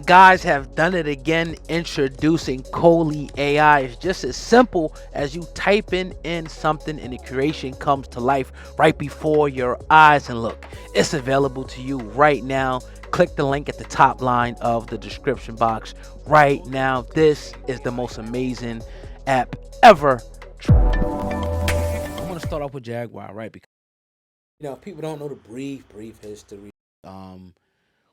guys have done it again, introducing Coley AI. It's just as simple as you typing in something and the creation comes to life right before your eyes. And look, it's available to you right now. Click the link at the top line of the description box right now. This is the most amazing app ever. I'm gonna start off with Jaguar, right? Because people don't know the brief history. Um,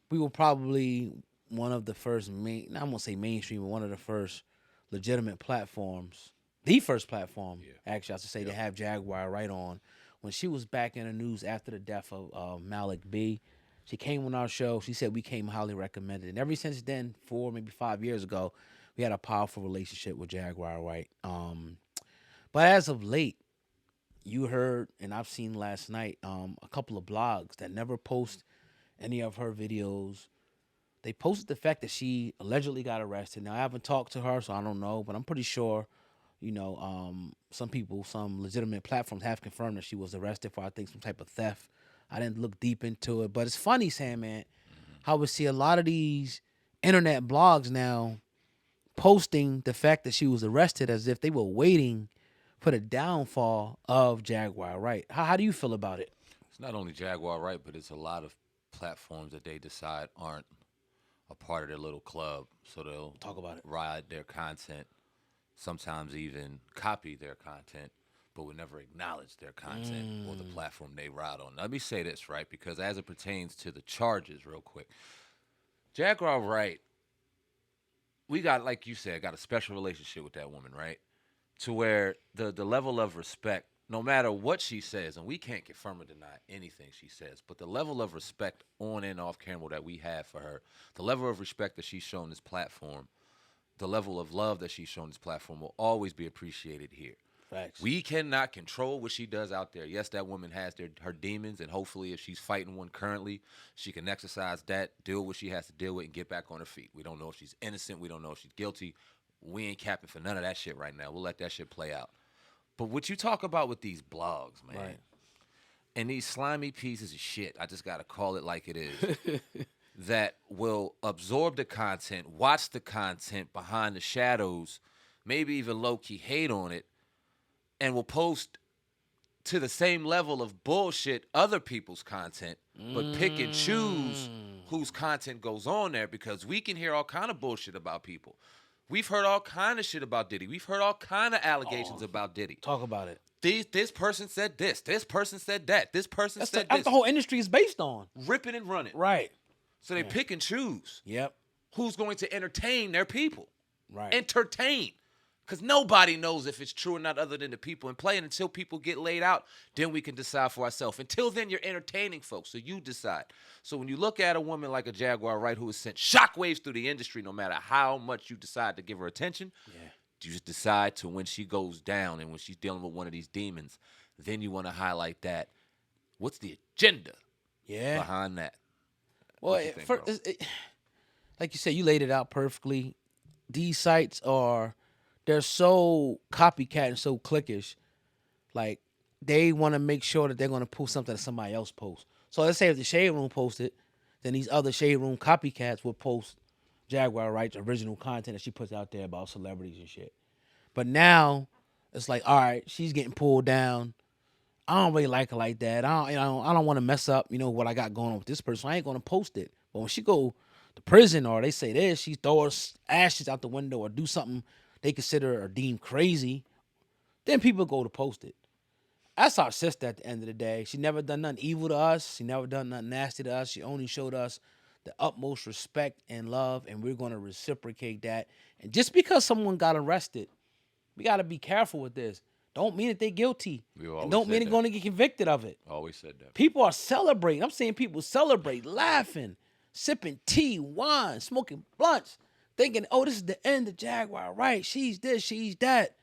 we were probably one of the first I won't say mainstream, but one of the first legitimate platforms, the first platform, actually, I should say, to have Jaguar right on. When she was back in the news after the death of Malik B, she came on our show. She said we came highly recommended. And ever since then, 4, maybe 5 years ago, we had a powerful relationship with Jaguar, right? But as of late, you heard, and I've seen last night, a couple of blogs that never post any of her videos. They posted the fact that she allegedly got arrested. Now, I haven't talked to her, so I don't know, but I'm pretty sure, some people, some legitimate platforms have confirmed that she was arrested for, I think, some type of theft. I didn't look deep into it, but it's funny, Sandman, how we see a lot of these internet blogs now posting the fact that she was arrested as if they were waiting for the downfall of Jaguar Wright. How do you feel about it? It's not only Jaguar, right, but it's a lot of platforms that they decide aren't a part of their little club. So they'll Talk about it. ride their content, sometimes even copy their content, but will never acknowledge their content or the platform they ride on. Let me say this, right, because as it pertains to the charges, real quick, Jaguar Wright, we got, like you said, got a special relationship with that woman, right? To where the level of respect, no matter what she says, and we can't confirm or deny anything she says, but the level of respect on and off camera that we have for her, the level of respect that she's shown this platform, the level of love that she's shown this platform will always be appreciated here. Facts. We cannot control what she does out there. Yes, that woman has her demons, and hopefully, if she's fighting one currently, she can exercise that, deal with what she has to deal with, and get back on her feet. We don't know if she's innocent. We don't know if she's guilty. We ain't capping for none of that shit right now. We'll let that shit play out. But what you talk about with these blogs, man, Right. and these slimy pieces of shit, I just got to call it like it is, that will absorb the content, watch the content behind the shadows, maybe even low-key hate on it, and will post to the same level of bullshit other people's content, but pick and choose whose content goes on there, because we can hear all kind of bullshit about people. We've heard all kind of shit about Diddy. We've heard all kind of allegations about Diddy. Talk about it. This person said this. This person said that. This person said That's this. the whole industry is based on. Ripping and running. Right. So they pick and choose Yep. who's going to entertain their people. Right. Entertain. Because nobody knows if it's true or not other than the people in play. And until people get laid out, then we can decide for ourselves. Until then, you're entertaining folks, so you decide. So when you look at a woman like a Jaguar Wright who has sent shockwaves through the industry, no matter how much you decide to give her attention, you just decide to, when she goes down and when she's dealing with one of these demons, then you want to highlight that. What's the agenda behind that? Well, like you said, you laid it out perfectly. These sites they're so copycat and so cliquish. Like, they want to make sure that they're going to post something that somebody else posts. So let's say if the Shade Room posted, then these other Shade Room copycats will post Jaguar Wright's original content that she puts out there about celebrities and shit. But now it's like, all right, she's getting pulled down. I don't really like her like that. I don't want to mess up, what I got going on with this person. I ain't going to post it. But when she go to prison or they say this, she throws ashes out the window or do something they consider or deem crazy, then people go to post it. That's our sister at the end of the day. She never done nothing evil to us. She never done nothing nasty to us. She only showed us the utmost respect and love, and we're going to reciprocate that. And just because someone got arrested, we got to be careful with this. Don't mean that they're guilty. And don't mean they're going to get convicted of it. Always said that. People are celebrating. I'm seeing people celebrate, laughing, sipping tea, wine, smoking blunts, thinking, oh, this is the end of Jaguar Wright. She's this, she's that.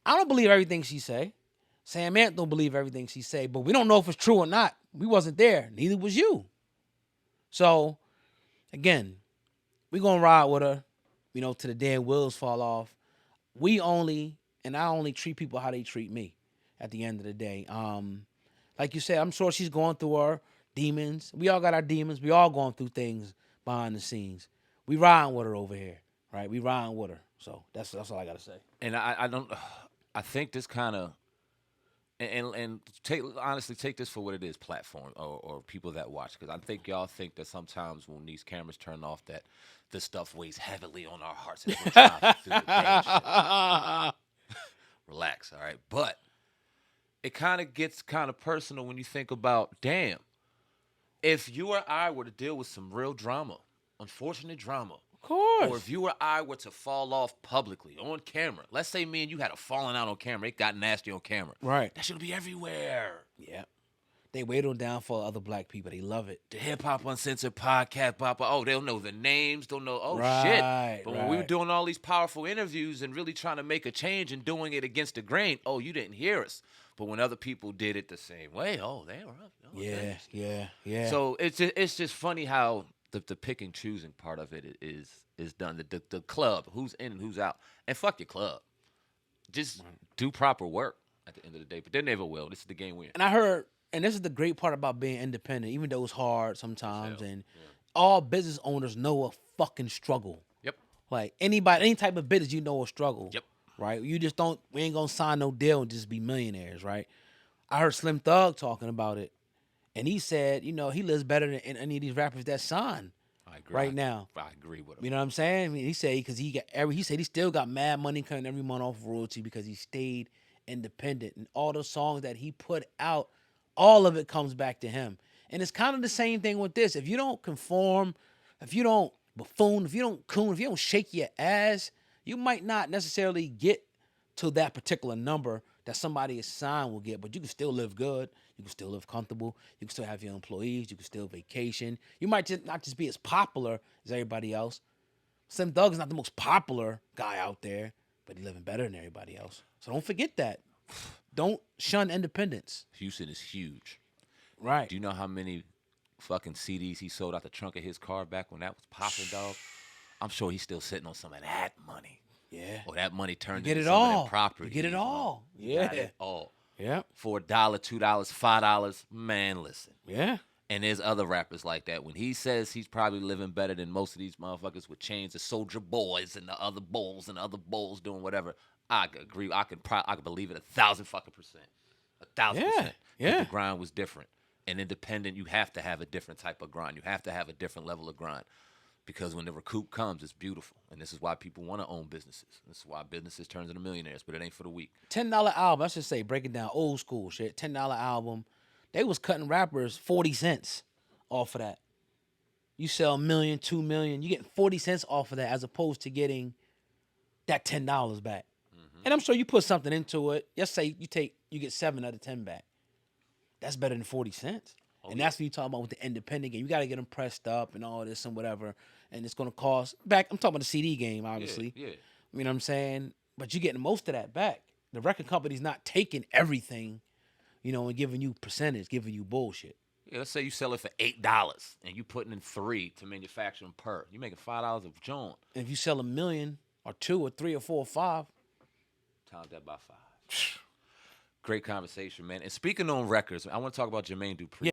I don't believe everything she say. Sam Ant don't believe everything she say, but we don't know if it's true or not. We wasn't there. Neither was you. So, again, we going to ride with her, to the day wheels fall off. I only treat people how they treat me at the end of the day. Like you said, I'm sure she's going through her demons. We all got our demons. We all going through things behind the scenes. we riding with her over here, right? We riding with her. So that's all I gotta say. And I don't. I think this kind of and take honestly take this for what it is, platform or people that watch, because I think y'all think that sometimes when these cameras turn off that this stuff weighs heavily on our hearts as we're driving through the damn shit. Relax, all right, but it kind of gets kind of personal when you think about, damn, if you or I were to deal with some real drama, unfortunate drama, Of course. or if you or I were to fall off publicly on camera, let's say me and you had a falling out on camera, it got nasty on camera. Right. That should be everywhere. Yeah. They wait on down for other black people. They love it. The Hip Hop Uncensored podcast, Papa. Oh, they'll know the names. They'll know, oh, Right, shit. But when we were doing all these powerful interviews and really trying to make a change and doing it against the grain, oh, you didn't hear us. But when other people did it the same way, oh, they were up. Oh, Yeah. So it's just funny how the pick and choosing part of it is done. The club, who's in and who's out. And fuck your club. Just do proper work at the end of the day. But they never will. This is the game we're in. And I heard, and this is the great part about being independent, even though it's hard sometimes, Yeah. and all business owners know a fucking struggle. Yep. Like anybody, any type of business, you know a struggle. Yep. Right? We ain't gonna sign no deal and just be millionaires, right? I heard Slim Thug talking about it, and he said, he lives better than any of these rappers that sign I agree. right now. I agree with him. You know what I'm saying? I mean, he said because he said he still got mad money coming every month off royalty because he stayed independent, and all the songs that he put out, all of it comes back to him. And it's kind of the same thing with this. If you don't conform, if you don't buffoon, if you don't coon, if you don't shake your ass, you might not necessarily get to that particular number that somebody is signed will get, but you can still live good. You can still live comfortable. You can still have your employees. You can still vacation. You might not just be as popular as everybody else. Slim Thug is not the most popular guy out there, but he's living better than everybody else. So don't forget that. Don't shun independence. Houston is huge. Right. Do you know how many fucking CDs he sold out the trunk of his car back when that was popping, dog? I'm sure he's still sitting on some of that money. Yeah. Or that money turned You get into it some all. of that property. You get it all. Yeah. Got it all. Yeah. For $1, $2, $5, man, listen. Yeah. And there's other rappers like that. When he says he's probably living better than most of these motherfuckers with chains, the Soldier Boys and the other bulls and the other bulls doing whatever, I could agree. I could believe it 1,000 fucking percent. 1,000%. Yeah. The grind was different. And independent, you have to have a different type of grind. You have to have a different level of grind. Because when the recoup comes, it's beautiful. And this is why people want to own businesses. This is why businesses turn into millionaires, but it ain't for the weak. $10 album, I should say, break it down, old school shit. $10 album. They was cutting rappers 40 cents off of that. You sell $1 million, $2 million, you get 40 cents off of that as opposed to getting that $10 back. Mm-hmm. And I'm sure you put something into it. Let's say you get 7 out of 10 back. That's better than 40 cents. And that's what you talking about with the independent game. You got to get them pressed up and all this and whatever. And it's going to cost back. I'm talking about the CD game, obviously. Yeah. You know what I'm saying? But you're getting most of that back. The record company's not taking everything, and giving you percentage, giving you bullshit. Yeah, let's say you sell it for $8 and you putting in $3 to manufacture them per. You're making $5 of joint. And if you sell $1 million or 2 or 3 or 4 or 5, times that by 5. Great conversation, man. And speaking on records, I want to talk about Jermaine Dupri.